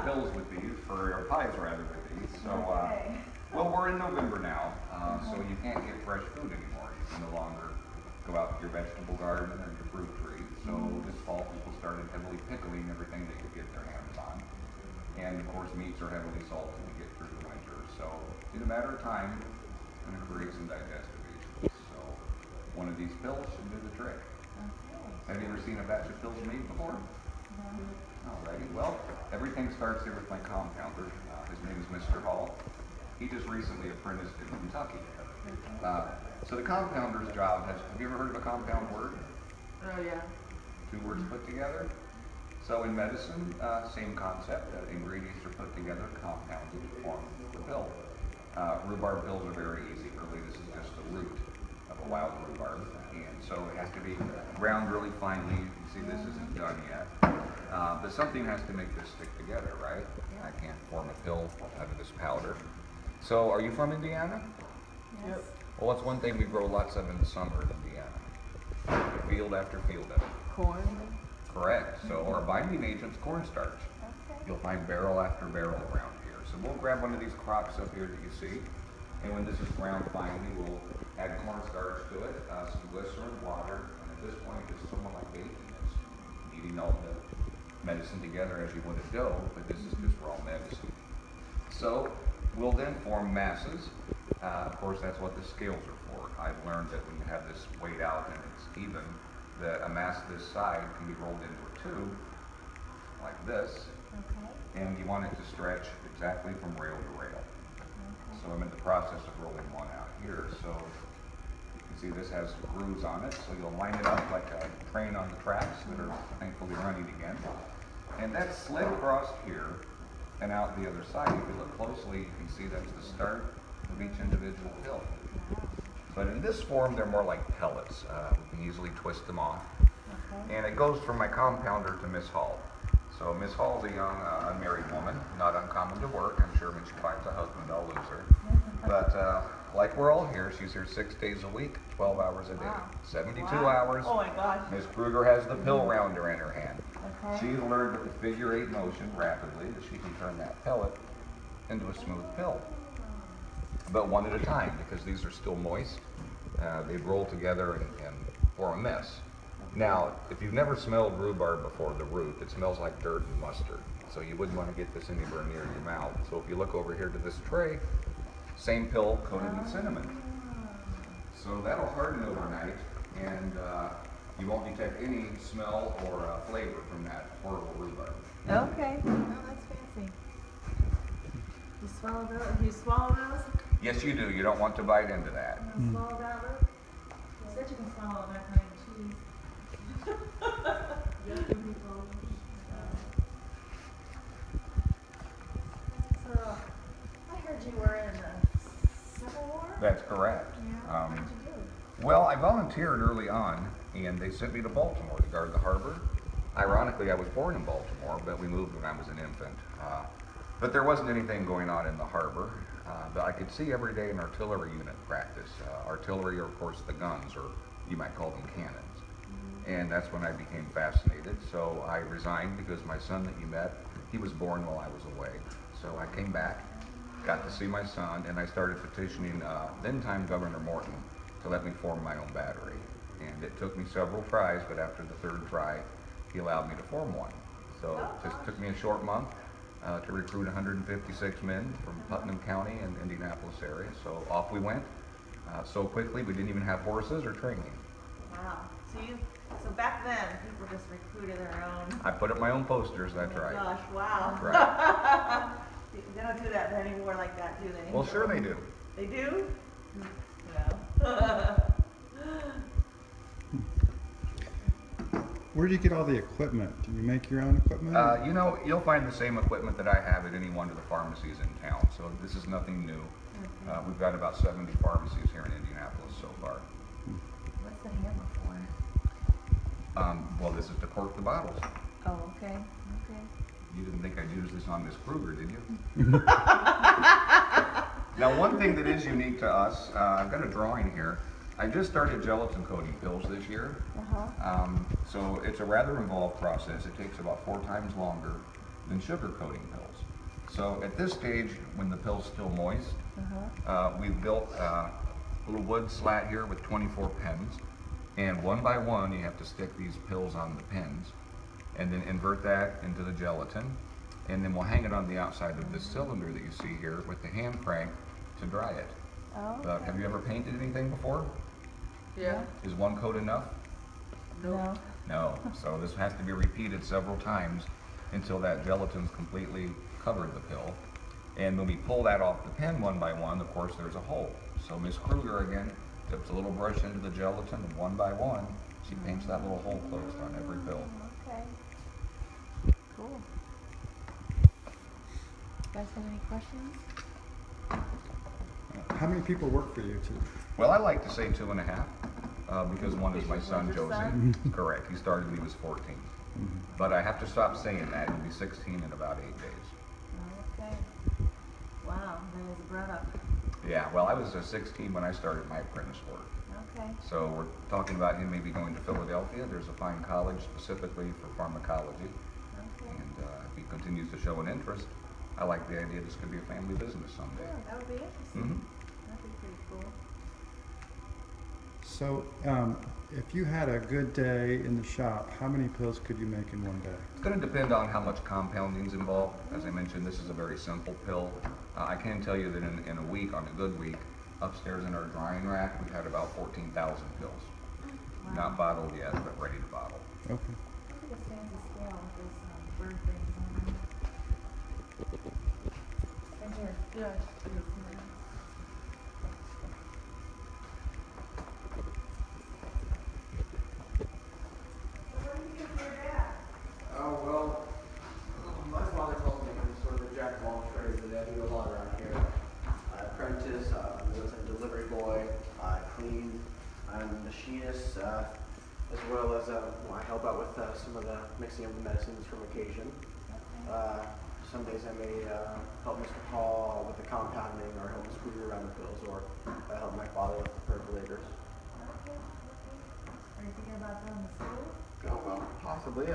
pills with these, or pies rather with these. So, well, we're in November now, so you can't get fresh food anymore. You can no longer go out to your vegetable garden or your fruit tree. So this fall, people started heavily pickling everything they could get their hands on. And of course, meats are heavily salted to get through the winter. So in a matter of time, it's going to create some digestive issues. So one of these pills should do the trick. Have you ever seen a batch of pills made before? Alrighty, well, everything starts here with my compounder. His name is Mr. Hall. He just recently apprenticed in Kentucky. So the compounder's job have you ever heard of a compound word? Oh, yeah. Two words put together? So in medicine, same concept. Ingredients are put together, compounded to form the pill. Rhubarb pills are very easy. Really, this is just the root of a wild rhubarb. And so it has to be ground really finely. You can see this isn't done yet. But something has to make this stick together, right? I can't form a pill out of this powder. So are you from Indiana? Yes. Well, that's one thing we grow lots of in the summer in Indiana. Field after field of it. Corn. Correct. So our binding agent's cornstarch. You'll find barrel after barrel around here. So we'll grab one of these crocks up here that you see. And when this is ground finely, we'll add cornstarch to it, some glycerin, water, and at this point it's somewhat like baking. It's eating all the medicine together as you would a dough, but this is just raw medicine. So we'll then form masses. Of course, that's what the scales are for. I've learned that when you have this weighed out and it's even, that a mass this size can be rolled into a tube, like this, and you want it to stretch exactly from rail to rail. So I'm in the process of rolling one out here. So you can see this has grooves on it, so you'll line it up like a train on the tracks that are thankfully running again. And that's slid across here and out the other side. If you look closely, you can see that's the start of each individual pill. But in this form, they're more like pellets. We can easily twist them off. And it goes from my compounder to Miss Hall. So Miss Hall's a young unmarried woman, not uncommon to work. I'm sure when she finds a husband, I'll lose her. But like we're all here, she's here 6 days a week, 12 hours a day, 72 hours. Oh my gosh. Miss Kruger has the pill rounder in her hand. She's learned with the figure 8 motion rapidly that she can turn that pellet into a smooth pill. But one at a time, because these are still moist. They roll together and form a mess. Now, if you've never smelled rhubarb before, the root, it smells like dirt and mustard. So you wouldn't want to get this anywhere near your mouth. So if you look over here to this tray, same pill coated with cinnamon. So that'll harden overnight, and you won't detect any smell or flavor from that horrible rhubarb. Okay. Oh, that's fancy. You swallow those? You swallow those? Yes, you do. You don't want to bite into that. You swallow that, Luke? You said you can swallow macaroni and cheese. So, I heard you were in the Civil War? That's correct. Yeah. What did you do? Well, I volunteered early on, and they sent me to Baltimore to guard the harbor. Ironically, I was born in Baltimore, but we moved when I was an infant. But there wasn't anything going on in the harbor. But I could see every day an artillery unit practice. Artillery are, of course, the guns, or you might call them cannons. And that's when I became fascinated. So I resigned because my son that you met, he was born while I was away. So I came back, got to see my son, and I started petitioning then-time Governor Morton to let me form my own battery. And it took me several tries, but after the third try, he allowed me to form one. So it just took me a short month to recruit 156 men from Putnam County and Indianapolis area. So off we went. So quickly, we didn't even have horses or training. Wow. So back then, people just recruited their own. I put up my own posters, that's right. Gosh, wow. Right. They don't do that anymore like that, do they? Well, sure they do. They do? No. Where do you get all the equipment? Do you make your own equipment? You know, you'll find the same equipment that I have at any one of the pharmacies in town. So this is nothing new. We've got about 70 pharmacies here in Indianapolis so far. What's the hammer for? Well, this is to cork the bottles. Oh, okay. Okay. You didn't think I'd use this on Miss Kruger, did you? Now, one thing that is unique to us, I've got a drawing here. I just started gelatin coating pills this year. So it's a rather involved process. It takes about 4 times longer than sugar coating pills. So at this stage, when the pill's still moist, we've built a little wood slat here with 24 pins, and one by one you have to stick these pills on the pins and then invert that into the gelatin, and then we'll hang it on the outside of this cylinder that you see here with the hand crank to dry it. Oh, Have you ever painted anything before? Yeah. Is one coat enough? no. No. So this has to be repeated several times until that gelatin's completely covered the pill. And when we pull that off the pen one by one, of course, there's a hole. So Miss Kruger again dips a little brush into the gelatin, and one by one, she paints that little hole closed on every pill. Okay. Cool. You guys have any questions? How many people work for you too? Well, I like to say 2.5, because one is my son, Your Josie. son? Correct. He started when he was 14. But I have to stop saying that. He'll be 16 in about 8 days. Okay. Wow, that is a grown up. Yeah, well, I was 16 when I started my apprentice work. Okay. So we're talking about him maybe going to Philadelphia. There's a fine college specifically for pharmacology. Okay. And if he continues to show an interest, I like the idea this could be a family business someday. Yeah, that would be interesting. Mhm. That'd be pretty cool. So, if you had a good day in the shop, how many pills could you make in one day? It's going to depend on how much compounding is involved. As I mentioned, this is a very simple pill. I can tell you that in a week, on a good week, upstairs in our drying rack, we've had about 14,000 pills. Wow. Not bottled yet, but ready to bottle. Okay. Look at this fancy scale with those bird things on it. And here. Yeah. Oh, well, my father told me I'm sort of a jack of all trades, and I do a lot around here. I apprentice, I was a delivery boy, I clean, I'm a machinist, as well as I help out with some of the mixing of the medicines from occasion. Some days I may help Mr. Hall with the compounding, or help Miss Kruger around the pills, or help my father with the percolators. Okay. Are you thinking about going to school? Oh, well, possibly.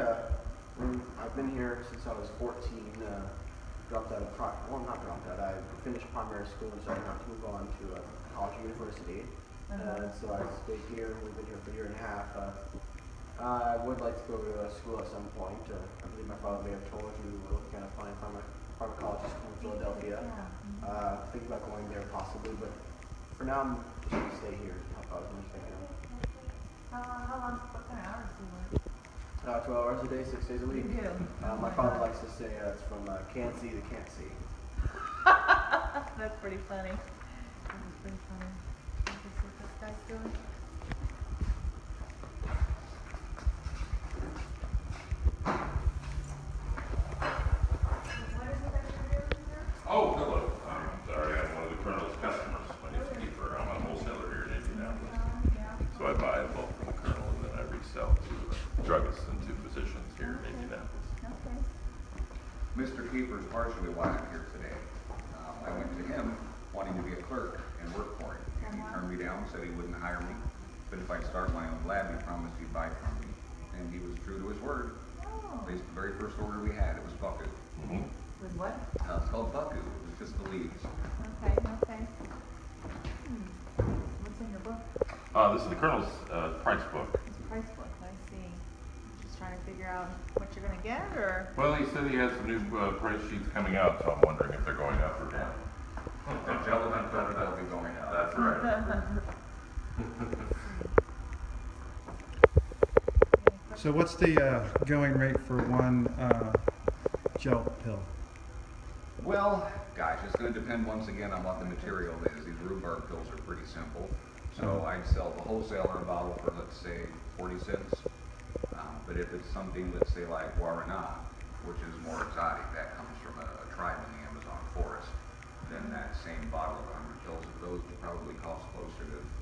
I've been here since I was 14. Dropped out of not dropped out. I finished primary school and decided not to move on to college or university. And so I stayed here. We've been here for a year and a half. I would like to go to school at some point. I believe my father may have told you we're looking at applying for a pharmacology school in Philadelphia. Yeah. Thinking about going there possibly, but for now I'm just going to stay here to help out as much as I can. How long, what kind of hours do you work? 12 hours a day, 6 days a week. You do? My father likes to say it's from can't see to can't see. That's pretty funny. That is pretty funny. Let's see what this guy's doing. What is it that you're doing here? Oh, hello. I'm sorry, I'm one of the Colonel's customers. My name's Keeper. I'm a wholesaler here in Indianapolis. Yeah. So I buy in bulk from the Colonel and then I resell to druggists and to physicians here in Indianapolis. Okay. Mr. Keeper is partially why I'm here today. I went to him wanting to be a clerk and work for him. And he turned me down, said he wouldn't hire me. But if I'd start my own lab, he promised he'd buy from me. And he was true to his word. Oh. At least the very first order we had, it was Bucku. With what? It's called Bucku. It was just the leaves. Okay, okay. What's in your book? This is the Colonel's price book. It's a price book, I see. Just trying to figure out what you're gonna get, or? Well, he said he has some new price sheets coming out, so I'm wondering if they're going up or down. The gelatin filter will be going out. That's right. So, what's the going rate for one gel pill? Well, gosh, it's going to depend once again on what the material is. These rhubarb pills are pretty simple. So I'd sell the wholesaler a bottle for, let's say, 40 cents. But if it's something, let's say, like guarana, which is more exotic, that comes from a tribe in the Amazon forest, then that same bottle of 100 pills of those would probably cost closer to